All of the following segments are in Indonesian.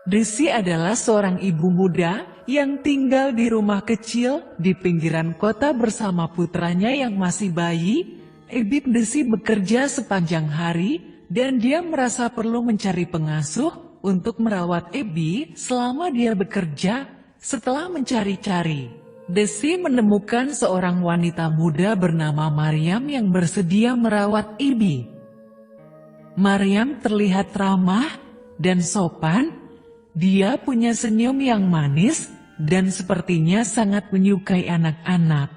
Desi adalah seorang ibu muda yang tinggal di rumah kecil di pinggiran kota bersama putranya yang masih bayi. Ibu Desi bekerja sepanjang hari dan dia merasa perlu mencari pengasuh untuk merawat Ebi selama dia bekerja. Setelah mencari-cari, Desi menemukan seorang wanita muda bernama Maryam yang bersedia merawat Ebi. Maryam terlihat ramah dan sopan. Dia punya senyum yang manis dan sepertinya sangat menyukai anak-anak.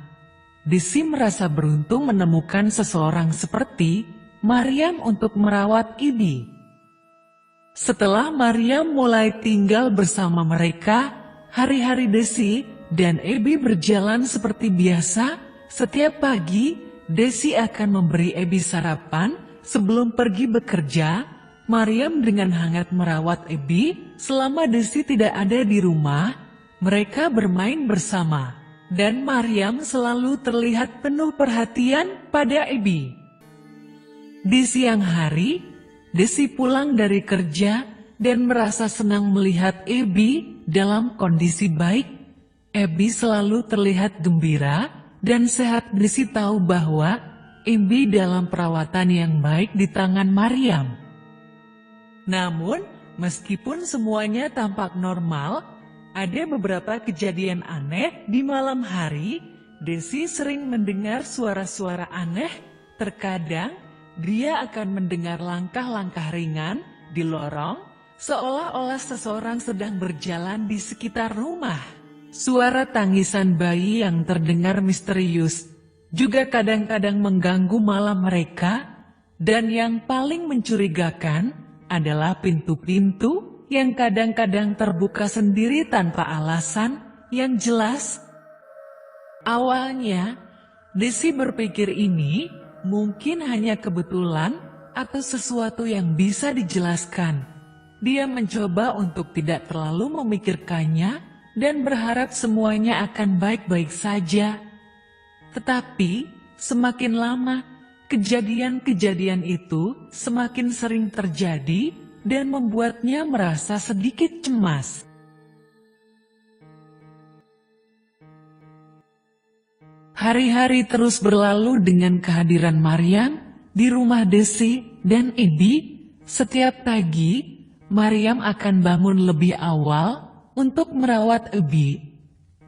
Desi merasa beruntung menemukan seseorang seperti Maryam untuk merawat Ebi. Setelah Maryam mulai tinggal bersama mereka, hari-hari Desi dan Ebi berjalan seperti biasa. Setiap pagi, Desi akan memberi Ebi sarapan sebelum pergi bekerja. Maryam dengan hangat merawat Ebi selama Desi tidak ada di rumah. Mereka bermain bersama, dan Maryam selalu terlihat penuh perhatian pada Ebi. Di siang hari, Desi pulang dari kerja dan merasa senang melihat Ebi dalam kondisi baik. Ebi selalu terlihat gembira dan sehat. Desi tahu bahwa Ebi dalam perawatan yang baik di tangan Maryam. Namun, meskipun semuanya tampak normal, ada beberapa kejadian aneh di malam hari. Desi sering mendengar suara-suara aneh. Terkadang, dia akan mendengar langkah-langkah ringan di lorong, seolah-olah seseorang sedang berjalan di sekitar rumah. Suara tangisan bayi yang terdengar misterius juga kadang-kadang mengganggu malam mereka. Dan yang paling mencurigakan adalah pintu-pintu yang kadang-kadang terbuka sendiri tanpa alasan yang jelas. Awalnya, Desi berpikir ini mungkin hanya kebetulan atau sesuatu yang bisa dijelaskan. Dia mencoba untuk tidak terlalu memikirkannya dan berharap semuanya akan baik-baik saja. Tetapi, semakin lama, kejadian-kejadian itu semakin sering terjadi dan membuatnya merasa sedikit cemas. Hari-hari terus berlalu dengan kehadiran Maryam di rumah Desi dan Ebi. Setiap pagi, Maryam akan bangun lebih awal untuk merawat Ebi.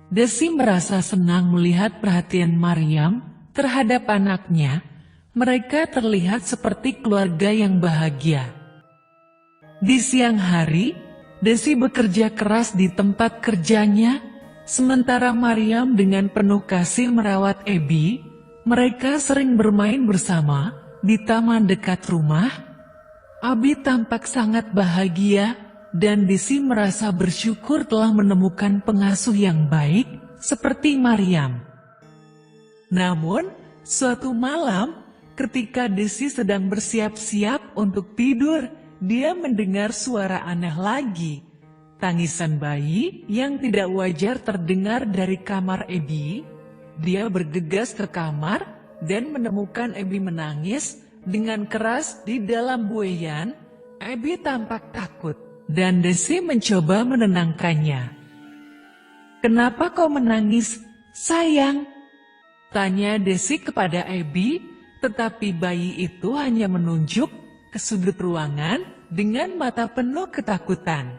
Desi merasa senang melihat perhatian Maryam terhadap anaknya. Mereka terlihat seperti keluarga yang bahagia. Di siang hari, Desi bekerja keras di tempat kerjanya, sementara Maryam dengan penuh kasih merawat Ebi. Mereka sering bermain bersama di taman dekat rumah. Abi tampak sangat bahagia, dan Desi merasa bersyukur telah menemukan pengasuh yang baik seperti Maryam. Namun, suatu malam, ketika Desi sedang bersiap-siap untuk tidur, dia mendengar suara aneh lagi. Tangisan bayi yang tidak wajar terdengar dari kamar Ebi. Dia bergegas ke kamar dan menemukan Ebi menangis dengan keras di dalam buayan. Ebi tampak takut dan Desi mencoba menenangkannya. "Kenapa kau menangis, sayang?" tanya Desi kepada Ebi. Tetapi bayi itu hanya menunjuk ke sudut ruangan dengan mata penuh ketakutan.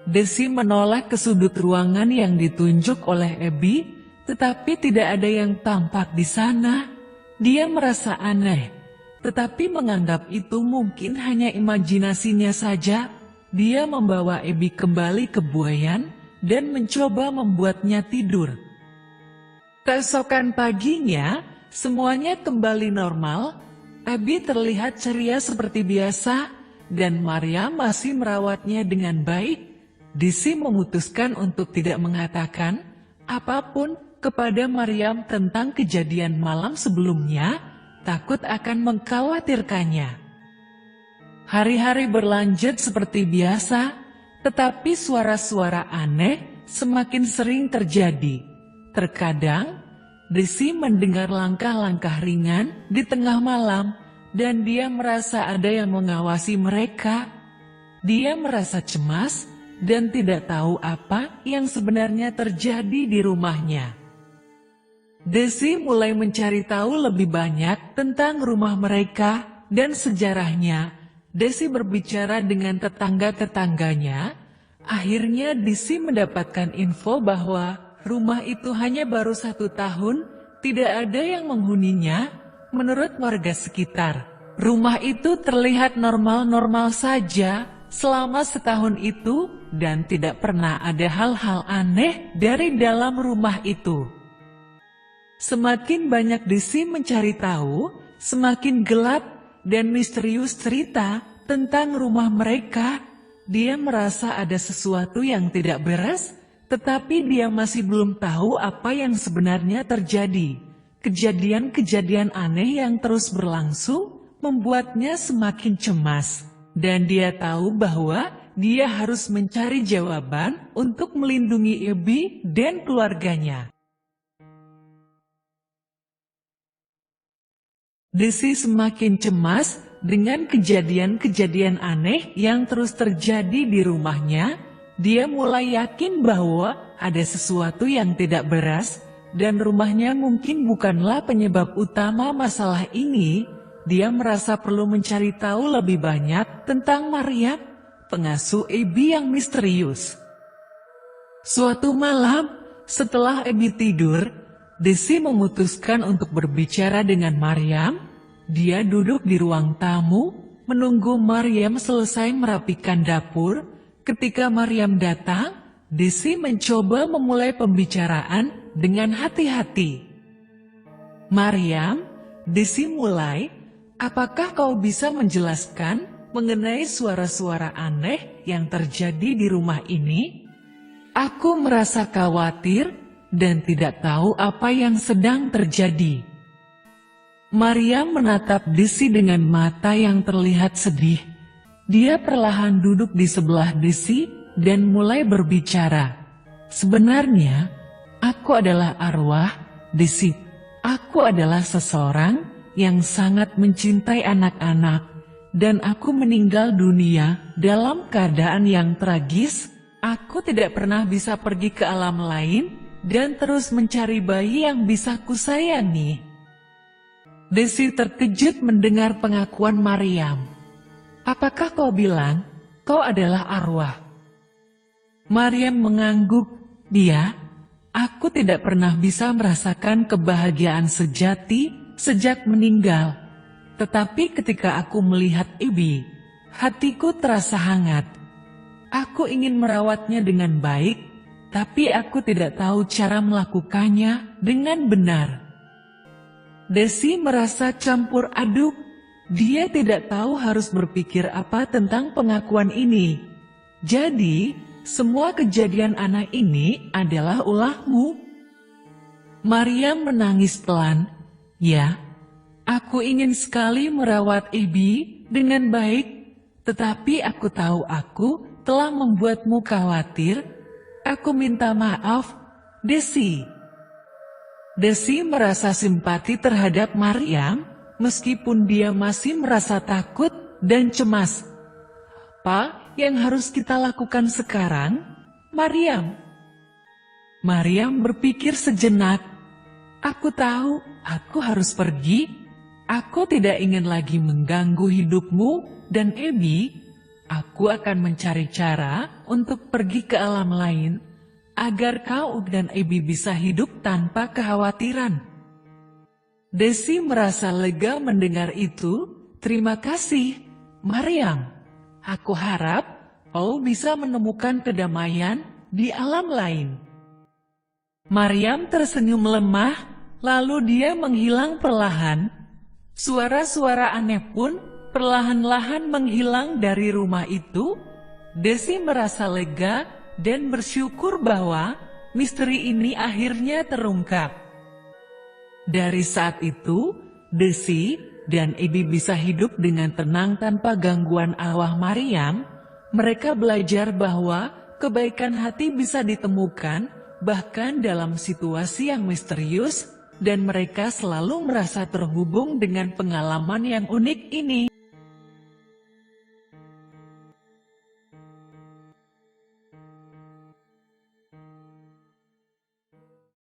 Desi menoleh ke sudut ruangan yang ditunjuk oleh Ebi, tetapi tidak ada yang tampak di sana. Dia merasa aneh, tetapi menganggap itu mungkin hanya imajinasinya saja. Dia membawa Ebi kembali ke buayan dan mencoba membuatnya tidur. Keesokan paginya, semuanya kembali normal. Ebi terlihat ceria seperti biasa, dan Maryam masih merawatnya dengan baik. Desi memutuskan untuk tidak mengatakan apapun kepada Maryam tentang kejadian malam sebelumnya, takut akan mengkhawatirkannya. Hari-hari berlanjut seperti biasa, tetapi suara-suara aneh semakin sering terjadi. Terkadang, Desi mendengar langkah-langkah ringan di tengah malam, dan dia merasa ada yang mengawasi mereka. Dia merasa cemas dan tidak tahu apa yang sebenarnya terjadi di rumahnya. Desi mulai mencari tahu lebih banyak tentang rumah mereka dan sejarahnya. Desi berbicara dengan tetangga-tetangganya. Akhirnya Desi mendapatkan info bahwa rumah itu hanya baru 1 tahun, tidak ada yang menghuninya. Menurut warga sekitar, rumah itu terlihat normal-normal saja selama setahun itu dan tidak pernah ada hal-hal aneh dari dalam rumah itu. Semakin banyak Desi mencari tahu, semakin gelap dan misterius cerita tentang rumah mereka. Dia merasa ada sesuatu yang tidak beres, tetapi dia masih belum tahu apa yang sebenarnya terjadi. Kejadian-kejadian aneh yang terus berlangsung membuatnya semakin cemas. Dan dia tahu bahwa dia harus mencari jawaban untuk melindungi Abby dan keluarganya. Desi semakin cemas dengan kejadian-kejadian aneh yang terus terjadi di rumahnya. Dia mulai yakin bahwa ada sesuatu yang tidak beres dan rumahnya mungkin bukanlah penyebab utama masalah ini. Dia merasa perlu mencari tahu lebih banyak tentang Maryam, pengasuh Abby yang misterius. Suatu malam, setelah Abby tidur, Desi memutuskan untuk berbicara dengan Maryam. Dia duduk di ruang tamu, menunggu Maryam selesai merapikan dapur. Ketika Maryam datang, Desi mencoba memulai pembicaraan dengan hati-hati. Maryam, Desi mulai, apakah kau bisa menjelaskan mengenai suara-suara aneh yang terjadi di rumah ini? Aku merasa khawatir dan tidak tahu apa yang sedang terjadi. Maryam menatap Desi dengan mata yang terlihat sedih. Dia perlahan duduk di sebelah Desi dan mulai berbicara. Sebenarnya, aku adalah arwah, Desi. Aku adalah seseorang yang sangat mencintai anak-anak, dan aku meninggal dunia dalam keadaan yang tragis. Aku tidak pernah bisa pergi ke alam lain dan terus mencari bayi yang bisa kusayangi. Desi terkejut mendengar pengakuan Maryam. Apakah kau bilang kau adalah arwah? Maryam mengangguk. Dia, aku tidak pernah bisa merasakan kebahagiaan sejati sejak meninggal. Tetapi ketika aku melihat Abby, hatiku terasa hangat. Aku ingin merawatnya dengan baik, tapi aku tidak tahu cara melakukannya dengan benar. Desi merasa campur aduk. Dia tidak tahu harus berpikir apa tentang pengakuan ini. Jadi, semua kejadian aneh ini adalah ulahmu. Maryam menangis pelan. Ya, aku ingin sekali merawat Abby dengan baik, tetapi aku tahu aku telah membuatmu khawatir. Aku minta maaf, Desi. Desi merasa simpati terhadap Maryam, meskipun dia masih merasa takut dan cemas. Apa yang harus kita lakukan sekarang, Maryam? Maryam berpikir sejenak. Aku tahu, aku harus pergi. Aku tidak ingin lagi mengganggu hidupmu dan Abby. Aku akan mencari cara untuk pergi ke alam lain, agar kau dan Abby bisa hidup tanpa kekhawatiran. Desi merasa lega mendengar itu. Terima kasih, Maryam. Aku harap kau bisa menemukan kedamaian di alam lain. Maryam tersenyum lemah, lalu dia menghilang perlahan. Suara-suara aneh pun perlahan-lahan menghilang dari rumah itu. Desi merasa lega dan bersyukur bahwa misteri ini akhirnya terungkap. Dari saat itu, Desi dan Abby bisa hidup dengan tenang tanpa gangguan arwah Maryam. Mereka belajar bahwa kebaikan hati bisa ditemukan bahkan dalam situasi yang misterius, dan mereka selalu merasa terhubung dengan pengalaman yang unik ini.